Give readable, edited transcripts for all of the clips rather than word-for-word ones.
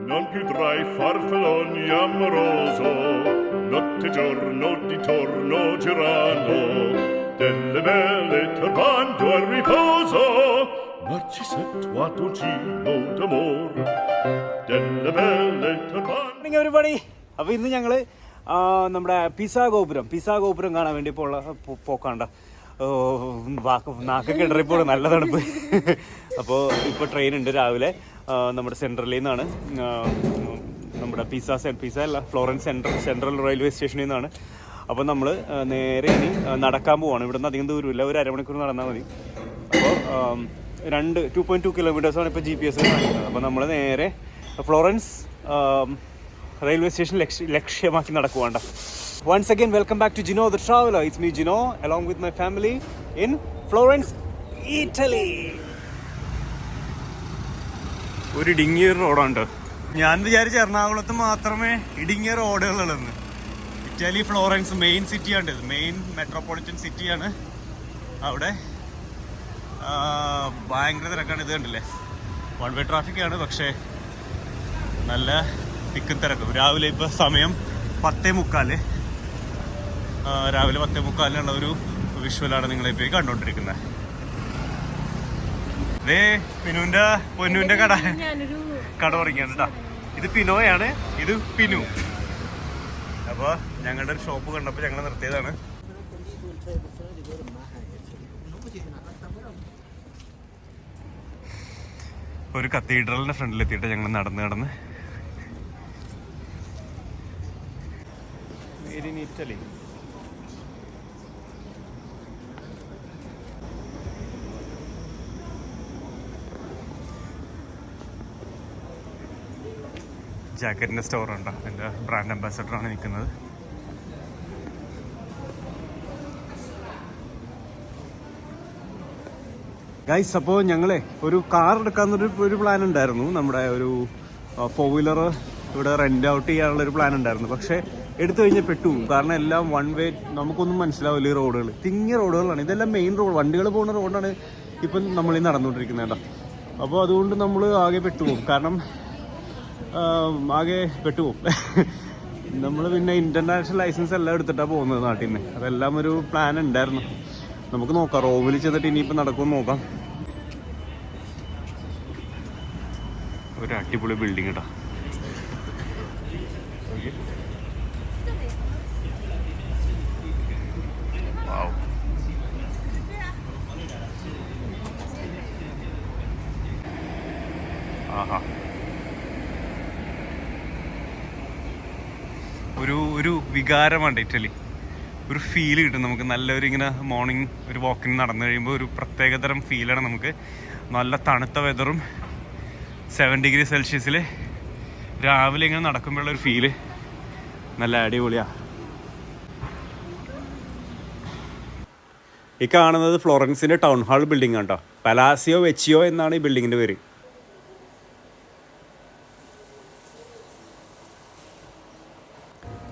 Non più tra i farfalloni amoroso, notte e giorno di torno girando, delle belle turbando al riposo, Narcisetto a Togino d'amor, delle belle turbando. Everybody, അപ്പോൾ ഇന്ന് ഞങ്ങൾ നമ്മുടെ pizza ഗോപുരം കാണാൻ വേണ്ടി ഇപ്പോൾ ഉള്ള പോക്കാണ്ട നാക്കൊക്കെ ഇടറിപ്പോൾ നല്ല തണുപ്പ്. അപ്പോൾ ഇപ്പോൾ ട്രെയിൻ ഉണ്ട് രാവിലെ നമ്മുടെ സെൻട്രലിൽ നിന്നാണ്, നമ്മുടെ പിസ അല്ല ഫ്ലോറൻസ് സെൻട്രൽ റെയിൽവേ സ്റ്റേഷനിൽ നിന്നാണ്. അപ്പോൾ നമ്മൾ നേരെ ഇനി നടക്കാൻ പോവാണ്. ഇവിടെ നിന്ന് അധികം ദൂരമില്ല, ഒരു അരമണിക്കൂർ നടന്നാൽ മതി. അപ്പോൾ 2.2 കിലോമീറ്റേഴ്സാണ് ഇപ്പോൾ GPS കാണിക്കുന്നത്. അപ്പോൾ നമ്മൾ നേരെ ഫ്ലോറൻസ് റെയിൽവേ സ്റ്റേഷൻ ലക്ഷ്യമാക്കി നടക്കുവാണ്ട. Once again, welcome back to Gino the Traveler. It's me, Gino, along with my family in Florence, Italy. ഒരു ഇടുങ്ങിയ റോഡുണ്ട്. ഞാൻ വിചാരിച്ച എറണാകുളത്ത് മാത്രമേ ഇടുങ്ങിയ റോഡുകളുള്ളൂ. ഇറ്റലി ഫ്ലോറൻസ് മെയിൻ സിറ്റിയാണ്, മെയിൻ മെട്രോപൊളിറ്റൻ സിറ്റിയാണ്. അവിടെ ഭയങ്കര തിരക്കാണ്. ഇത് കണ്ടില്ലേ, വൺ വേ ട്രാഫിക്കാണ്, പക്ഷേ നല്ല തിക്കും തിരക്കും. രാവിലെ ഇപ്പോൾ സമയം 10:45, രാവിലെ 10:45 ഒരു വിഷ്വലാണ് നിങ്ങളിപ്പോൾ കണ്ടുകൊണ്ടിരിക്കുന്നത്. ഇതേ പൊന്നുവിൻ്റെ കട തുടങ്ങിയാണ് കേട്ടോ. ഇത് പിനോയാണ്, ഇത് പിനു. അപ്പോൾ ഞങ്ങളുടെ ഒരു ഷോപ്പ് കണ്ടപ്പോൾ ഞങ്ങൾ നിർത്തിയതാണ്. ഒരു കത്തീഡ്രലിൻ്റെ ഫ്രണ്ടിലെത്തിയിട്ട് ഞങ്ങൾ നടന്ന് in Italy. ജാക്കറ്റിൻ്റെ സ്റ്റോറുണ്ടോ, എൻ്റെ ബ്രാൻഡ് അംബാസഡറാണ് നിൽക്കുന്നത്. ഗൈസ്, അപ്പോൾ ഞങ്ങളെ ഒരു കാർ എടുക്കാമെന്നൊരു പ്ലാൻ ഉണ്ടായിരുന്നു. നമ്മുടെ ഒരു 4 വീലർ ഇവിടെ റെൻ്റ് ഔട്ട് ചെയ്യാനുള്ളൊരു പ്ലാൻ ഉണ്ടായിരുന്നു. പക്ഷേ എടുത്തു കഴിഞ്ഞാൽ പെട്ടുപോകും. കാരണം എല്ലാം വൺ വേ, നമുക്കൊന്നും മനസ്സിലാവില്ല. ഈ റോഡുകൾ തിങ്ങിയ റോഡുകളാണ്. ഇതെല്ലാം മെയിൻ റോഡ്, വണ്ടികൾ പോകുന്ന റോഡാണ് ഇപ്പം നമ്മളീ നടന്നുകൊണ്ടിരിക്കുന്നത് കേട്ടോ. അപ്പോൾ അതുകൊണ്ട് നമ്മൾ ആകെ പെട്ടുപോകും. കാരണം ആകെ പെട്ടുപോകും. നമ്മൾ പിന്നെ ഇൻ്റർനാഷണൽ ലൈസൻസ് എല്ലാം എടുത്തിട്ടാണ് പോകുന്നത് നാട്ടിൽ നിന്ന്. അതെല്ലാം ഒരു പ്ലാൻ ഉണ്ടായിരുന്നു. നമുക്ക് നോക്കാം, റോമിൽ ചെന്നിട്ട് ഇനിയിപ്പോൾ നടക്കുമെന്ന് നോക്കാം. ഒരു അടിപൊളി ബിൽഡിംഗ് കേട്ടോ. ഒരു വികാരമാണ് ഇറ്റലി. ഒരു ഫീല് കിട്ടും നമുക്ക്. നല്ലൊരു ഇങ്ങനെ മോർണിംഗ് ഒരു വാക്കിന് നടന്നു കഴിയുമ്പോൾ ഒരു പ്രത്യേകതരം ഫീലാണ് നമുക്ക്. നല്ല തണുത്ത വെതറും 7 ഡിഗ്രി സെൽഷ്യസിൽ രാവിലെ ഇങ്ങനെ നടക്കുമ്പോഴുള്ളൊരു ഫീല് നല്ല അടിപൊളിയാണ്. ഈ കാണുന്നത് ഫ്ലോറൻസിൻ്റെ ടൗൺ ഹാൾ ബിൽഡിംഗ് ആണ് കേട്ടോ. പലാസിയോ വെച്ചിയോ എന്നാണ് ഈ ബിൽഡിങ്ങിൻ്റെ പേര്.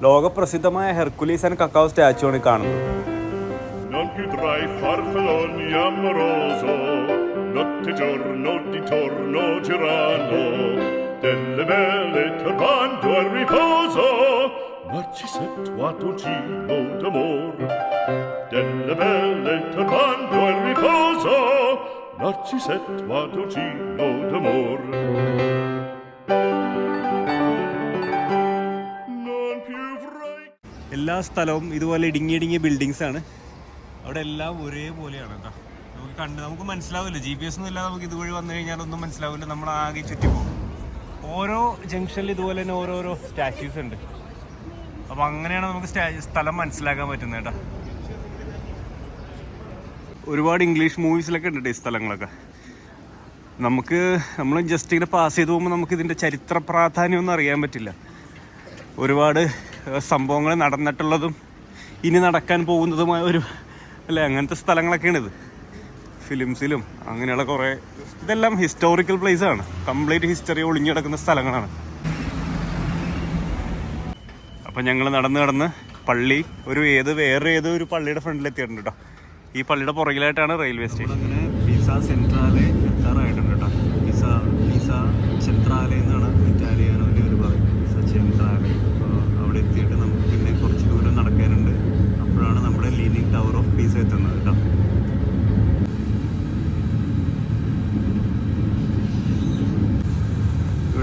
ലോകപ്രസിദ്ധമായ ഹെർക്കുലീസ് ആൻഡ് കക്കാവ് സ്റ്റാച്ചു ആണ് കാണുന്നത്. Non più tra i farfalloni amoroso, notte e giorno di torno girando, delle belle turbando al riposo, Narcisetto a Togino d'amor, delle belle turbando al riposo, Narcisetto a Togino d'amor. എല്ലാ സ്ഥലവും ഇതുപോലെ ഇടുങ്ങിയ buildings ആണ്. അവിടെ എല്ലാം ഒരേപോലെയാണ് കേട്ടോ. നമുക്ക് മനസ്സിലാവില്ല, GPS ഒന്നും ഇല്ലാതെ നമുക്ക് ഇതുവഴി വന്നു കഴിഞ്ഞാൽ ഒന്നും മനസ്സിലാവില്ല. നമ്മൾ ആകെ ചുറ്റിപ്പോകും. ഓരോ ജംഗ്ഷനിൽ ഇതുപോലെ തന്നെ ഓരോരോ സ്റ്റാച്യൂസ് ഉണ്ട്. അപ്പോൾ അങ്ങനെയാണ് നമുക്ക് സ്ഥലം മനസ്സിലാക്കാൻ പറ്റുന്നത് കേട്ടോ. ഒരുപാട് ഇംഗ്ലീഷ് മൂവീസിലൊക്കെ ഉണ്ട് ഈ സ്ഥലങ്ങളൊക്കെ. നമ്മൾ ജസ്റ്റ് ഇങ്ങനെ പാസ് ചെയ്ത് പോകുമ്പോൾ നമുക്ക് ഇതിൻ്റെ ചരിത്ര പ്രാധാന്യമൊന്നും അറിയാൻ പറ്റില്ല. ഒരുപാട് സംഭവങ്ങൾ നടന്നിട്ടുള്ളതും ഇനി നടക്കാൻ പോകുന്നതുമായ അങ്ങനത്തെ സ്ഥലങ്ങളൊക്കെയാണിത്. ഫിലിംസിലും അങ്ങനെയുള്ള കുറേ, ഇതെല്ലാം ഹിസ്റ്റോറിക്കൽ പ്ലേസാണ്. കംപ്ലീറ്റ് ഹിസ്റ്ററി ഒളിഞ്ഞു കിടക്കുന്ന സ്ഥലങ്ങളാണ്. അപ്പം ഞങ്ങൾ നടന്ന് പള്ളി വേറെ ഏതൊരു പള്ളിയുടെ ഫ്രണ്ടിലെത്തിയിട്ടുണ്ട് കേട്ടോ. ഈ പള്ളിയുടെ പുറകിലായിട്ടാണ് റെയിൽവേ സ്റ്റേഷൻ. അങ്ങനെ പിസ സെൻട്രാലെ എത്താറായിട്ടുണ്ട് കേട്ടോ. പിസ സെൻട്രാലെ എന്നാണ് ഇറ്റാലിയൻ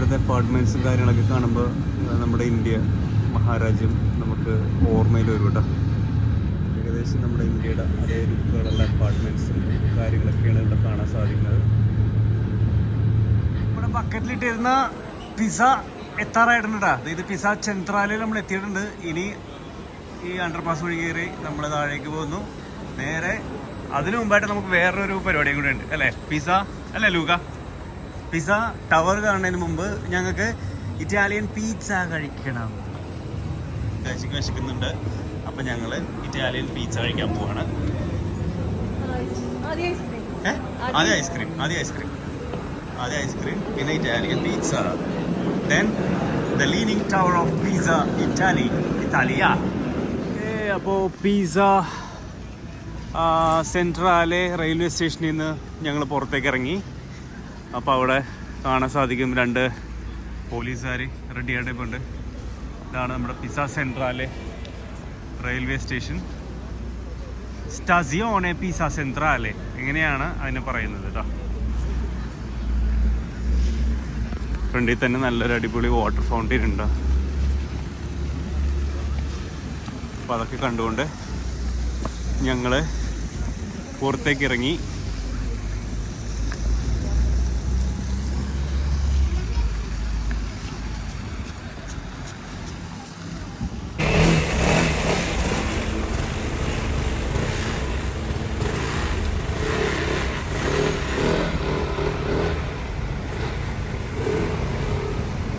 ഇവിടുത്തെ അപ്പാർട്ട്മെൻറ്റ്സും കാര്യങ്ങളൊക്കെ കാണുമ്പോൾ നമ്മുടെ ഇന്ത്യ മഹാരാജ്യം നമുക്ക് ഓർമ്മയിൽ വരും കേട്ടോ. ഏകദേശം നമ്മുടെ ഇന്ത്യയുടെ അതേ ലുക്കുകളുള്ള അപ്പാർട്ട്മെൻറ്റ്സും കാര്യങ്ങളൊക്കെയാണ് ഇവിടെ കാണാൻ സാധിക്കുന്നത്. ഇവിടെ ബക്കറ്റിലിട്ടിരുന്ന പിസ്സ എത്താറായിട്ടുണ്ട്. ഇത് പിസ്സ സെൻട്രാലിൽ നമ്മൾ എത്തിയിട്ടുണ്ട്. ഇനി ഈ അണ്ടർപാസ് വഴി കയറി നമ്മൾ താഴേക്ക് പോകുന്നു. നേരെ അതിനു മുമ്പായിട്ട് നമുക്ക് വേറൊരു പരിപാടിയും കൂടെ ഉണ്ട് അല്ലേ? പിസ്സ അല്ലേ ലൂക്ക? പിസ്സ ടവർ കാണുന്നതിന് മുമ്പ് ഞങ്ങൾക്ക് ഇറ്റാലിയൻ പീസ കഴിക്കണം. വിശക്കുന്നുണ്ട്. അപ്പം ഞങ്ങൾ ഇറ്റാലിയൻ പീസ കഴിക്കാൻ പോവാണ്. ആദ്യം ഐസ്ക്രീം പിന്നെ Italian pizza, then the leaning tower of Pisa Italia. അപ്പോൾ പീസ സെൻട്രാലെ റെയിൽവേ സ്റ്റേഷനിൽ നിന്ന് ഞങ്ങൾ പുറത്തേക്ക് ഇറങ്ങി. അപ്പോൾ അവിടെ കാണാൻ സാധിക്കും 2 പോലീസുകാർ റെഡി ആയിട്ടുണ്ട്. ഇതാണ് നമ്മുടെ പിസ്സ സെൻട്രാലെ റെയിൽവേ സ്റ്റേഷൻ. സ്റ്റാസിയോണെ പിസ്സ സെൻട്രാലെ എങ്ങനെയാണ് അതിനെ പറയുന്നത് കേട്ടോ. ഫ്രണ്ടിൽ തന്നെ നല്ലൊരു അടിപൊളി വാട്ടർ ഫൗണ്ടൈൻ ഉണ്ട്. അപ്പോൾ അതൊക്കെ കണ്ടുകൊണ്ട് ഞങ്ങൾ പുറത്തേക്ക് ഇറങ്ങി.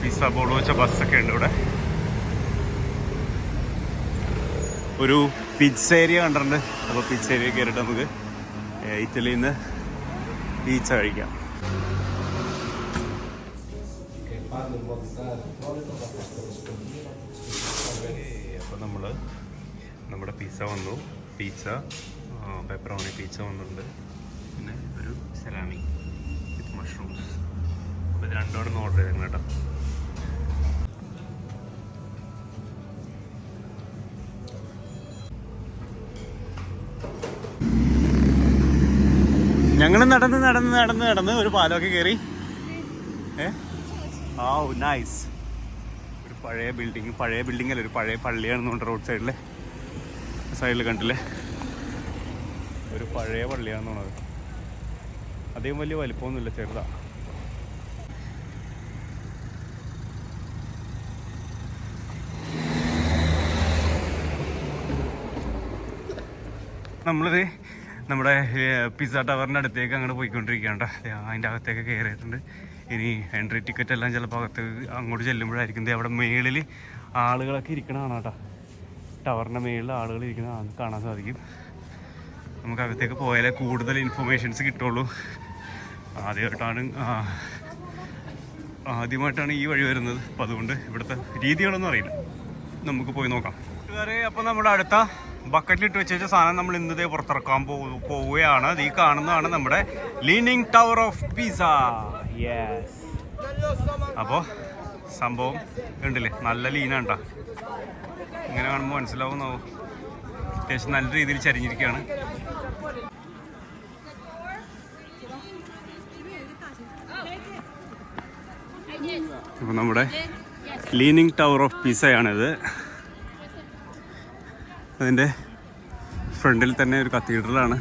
പിസ്സ ബോളോച്ച ബസ്സൊക്കെ ഉണ്ട് ഇവിടെ. ഒരു പിസ്സ ഏരിയ കണ്ടിട്ടുണ്ട്. അപ്പോൾ പിസ്സ ഏരിയ കയറിയിട്ട് നമുക്ക് ഇറ്റലിയിൽ നിന്ന് പീസ കഴിക്കാം. അപ്പോൾ നമ്മുടെ പിസ്സ വന്നു. പിസ്സ പെപ്പറോണി പിസ്സ വന്നിട്ടുണ്ട്. പിന്നെ ഒരു സലാമി വിത്ത് മഷ്റൂംസ്. അപ്പോൾ ഇത് രണ്ടോടൊന്ന് ഓർഡർ ചെയ്തേക്കണം കേട്ടോ. ഞങ്ങൾ നടന്ന് ഒരു പാലമൊക്കെ കയറി. നൈസ്. ഒരു പഴയ ബിൽഡിങ് അല്ല, ഒരു പഴയ പള്ളിയാണെന്നുണ്ട്. റോഡ് സൈഡിൽ കണ്ടില്ലേ, ഒരു പഴയ പള്ളിയാണെന്നുള്ളത്. അധികം വലിയ വലിപ്പമൊന്നുമില്ല, ചെറുതാ. നമ്മളിത് നമ്മുടെ പിസ്സ ടവറിൻ്റെ അടുത്തേക്ക് അങ്ങോട്ട് പോയിക്കൊണ്ടിരിക്കുകയാണ്. അതിൻ്റെ അകത്തേക്ക് കയറിയിട്ടുണ്ട്. ഇനി എൻട്രി ടിക്കറ്റ് എല്ലാം ചിലപ്പോൾ അങ്ങോട്ട് ചെല്ലുമ്പോഴായിരിക്കും അവിടെ മേളിൽ ആളുകളൊക്കെ ഇരിക്കണതാണ് കേട്ടോ. ടവറിൻ്റെ മേളിൽ ആളുകൾ ഇരിക്കുന്ന കാണാൻ സാധിക്കും. നമുക്ക് അകത്തേക്ക് പോയാലേ കൂടുതൽ ഇൻഫർമേഷൻസ് കിട്ടുള്ളൂ. ആദ്യമായിട്ടാണ് ഈ വഴി വരുന്നത്. അപ്പം അതുകൊണ്ട് ഇവിടുത്തെ രീതികളൊന്നും അറിയില്ല. നമുക്ക് പോയി നോക്കാം. അപ്പോൾ നമ്മുടെ അടുത്ത ബക്കറ്റിലിട്ട് വെച്ച സാധനം നമ്മൾ ഇന്നതേ പുറത്തിറക്കാൻ പോവുകയാണ്. ഈ കാണുന്നതാണ് നമ്മുടെ leaning tower of pizza. Yes. അപ്പോൾ സംഭവം കണ്ടില്ലേ, നല്ല ലീനാണ് കേട്ടോ. ഇങ്ങനെ കാണുമ്പോൾ മനസ്സിലാവുന്നോ, അത്യാവശ്യം നല്ല രീതിയിൽ ചരിഞ്ഞിരിക്കുകയാണ്. അപ്പോൾ നമ്മുടെ ലീനിങ് ടവർ ഓഫ് പിസ്സയാണിത്. അതിൻ്റെ ഫ്രണ്ടിൽ തന്നെ ഒരു കത്തീഡ്രലാണ്.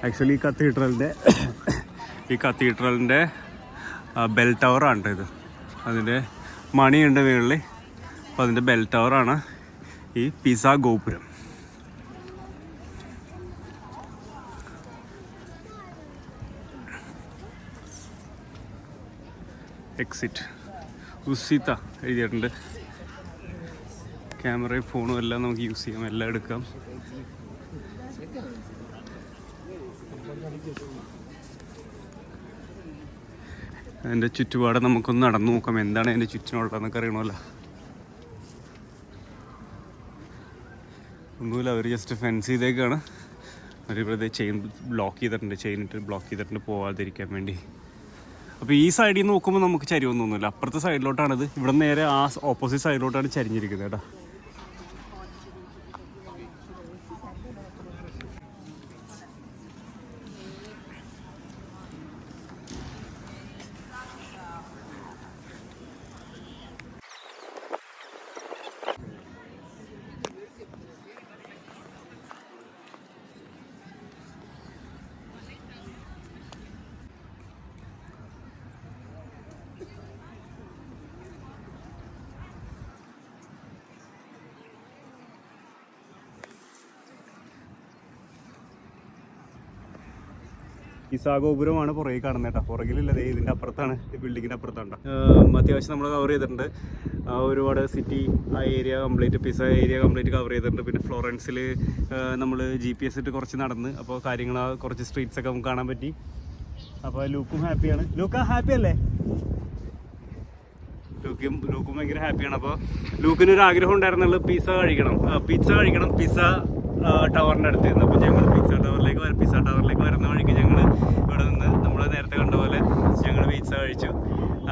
ആക്ച്വലി ഈ കത്തീഡ്രലിൻ്റെ ബെൽ ടവറാണ് ഇത്. അതിൻ്റെ മണിയുണ്ട് മുകളിൽ. അപ്പോൾ അതിൻ്റെ ബെൽ ടവറാണ് ഈ പിസ്സ ഗോപുരം. എക്സിറ്റ് ഉസിത്ത എഴുതിയിട്ടുണ്ട്. ക്യാമറയും ഫോണും എല്ലാം നമുക്ക് യൂസ് ചെയ്യാം, എല്ലാം എടുക്കാം. അതിൻ്റെ ചുറ്റുപാട് നമുക്കൊന്ന് നടന്നു നോക്കാം, എന്താണ് അതിൻ്റെ ചുറ്റിനുള്ളതെന്നൊക്കെ അറിയണമല്ലോ. ഒന്നുമില്ല, അവർ ജസ്റ്റ് ഫെൻസ് ചെയ്തേക്കാണ്. അവരിവിടെ ചെയിൻ ബ്ലോക്ക് ചെയ്തിട്ടുണ്ട് പോകാതിരിക്കാൻ വേണ്ടി. അപ്പോൾ ഈ സൈഡിൽ നിന്ന് നോക്കുമ്പോൾ നമുക്ക് ചരിവൊന്നുമില്ല. അപ്പുറത്തെ സൈഡിലോട്ടാണിത്. ഇവിടെ നേരെ ആ ഓപ്പോസിറ്റ് സൈഡിലോട്ടാണ് ചരിഞ്ഞിരിക്കുന്നത് കേട്ടോ. പിസാ ഗോപുരമാണ് പുറകെ കാണുന്നത് കേട്ടോ. പുറകിലില്ല, ഇതിൻ്റെ അപ്പുറത്താണ്, ഈ ബിൽഡിങ്ങിൻ്റെ അപ്പുറത്താണ്. അത്യാവശ്യം നമ്മൾ കവർ ചെയ്തിട്ടുണ്ട്. ഒരുപാട് സിറ്റി ആ area complete, pizza area complete cover ചെയ്തിട്ടുണ്ട്. പിന്നെ ഫ്ലോറൻസിൽ നമ്മൾ GPS ഇട്ട് കുറച്ച് നടന്ന്, അപ്പോൾ കാര്യങ്ങൾ കുറച്ച് സ്ട്രീറ്റ്സൊക്കെ നമുക്ക് കാണാൻ പറ്റി. അപ്പോൾ ലൂക്കും ഹാപ്പിയാണ്. ലൂക്ക ഹാപ്പി അല്ലേ? ലൂക്കും ഭയങ്കര ഹാപ്പിയാണ്. അപ്പോൾ ലൂക്കിനൊരു ആഗ്രഹം ഉണ്ടായിരുന്നുള്ളത് പിസ്സ കഴിക്കണം. പിസ്സ ടവറിൻ്റെ അടുത്ത് നിന്ന്. അപ്പോൾ ഞങ്ങൾ പിസ്സ ടവറിലേക്ക് വരുന്ന വഴിക്ക് ഞങ്ങൾ ഇവിടെ നിന്ന് നമ്മൾ നേരത്തെ കണ്ട പോലെ ഞങ്ങൾ പിസ്സ കഴിച്ചു.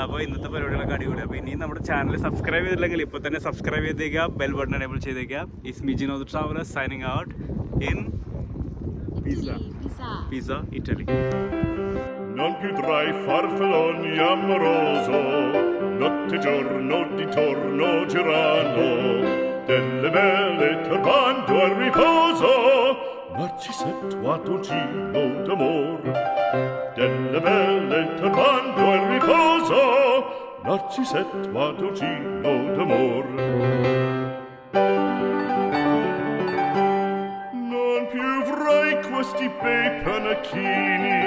അപ്പോൾ ഇന്നത്തെ പരിപാടികളൊക്കെ അടിപൊളി. അപ്പോൾ ഇനി നമ്മുടെ ചാനൽ സബ്സ്ക്രൈബ് ചെയ്തില്ലെങ്കിൽ ഇപ്പോൾ തന്നെ സബ്സ്ക്രൈബ് ചെയ്തേക്കുക, ബെൽ ബട്ടൺ എനേബിൾ ചെയ്തേക്കുക. Is me Jino the traveller signing out in Pisa, Italy. Non più tra i farfalloni amoroso, notte e giorno d'intorno girano, delle belle turbando al riposo, Narcisetto Adolcino d'amor. Delle belle turbando al riposo, Narcisetto Adolcino d'amor. Non più avrai questi bei panacchini,